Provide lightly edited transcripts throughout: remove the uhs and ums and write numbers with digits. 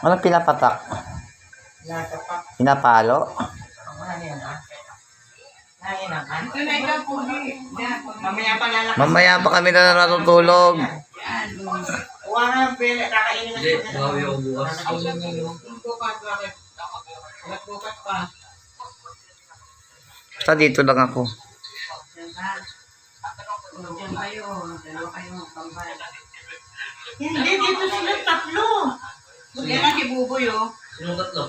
Anong pinapatak? Natapak. Pinapalo? Ano yan, ha? Ano yan, ha? Ito na ikaw po. Mamaya pa lalaki. Mamaya pa kami na natutulog. Huwag nga ang pila. Kakainin na siya. Bawi ako bukas. Kakainin niya yung bukas. Bakit? Bukas pa. Sa dito lang ako. Diyan kayo. Dalawa kayo magpambay. Hindi, dito sila tatlo. Yan ang kibuboy, oh. Sinong tatlo?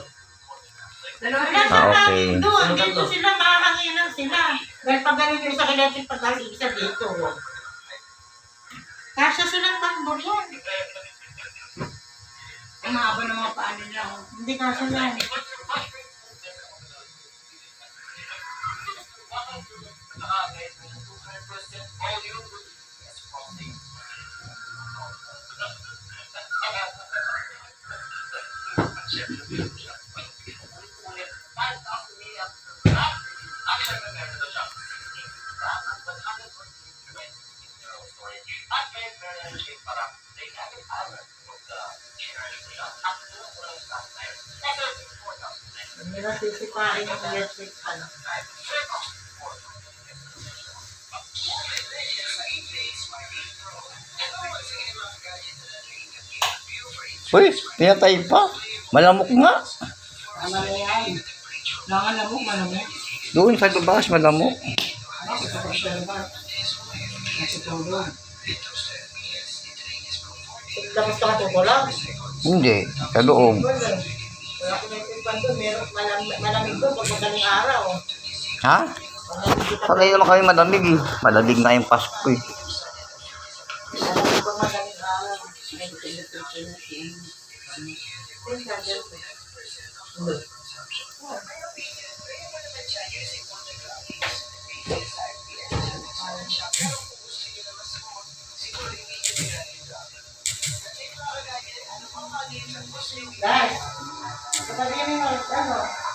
Dalawa Ah, sila okay. doon. Dito sila, makakanginan sila. Dahil pag ganito yung sa kinetic, pag ganito isa dito. Kasya silang tambor yan. Ang mahaba ng mga paano niya. Hindi kasya yan. Hindi na sisipain yung electric fan. Uy, pinatay pa. Malamok nga. Tama na yan. Nangalamok, malamok. Doon sa labas, malamok. Bakit ako sa labas? Natutulog. Tapos ka matutulog? Hindi, sa loob. Wala ko na yung pan doon. Meron malamig doon pag madaling araw. Ha? Malamig doon. Pagay naman kami malamig eh. Malamig na yung Pasko eh. Malamig pag madaling araw. Guys, sabihin mo, ano?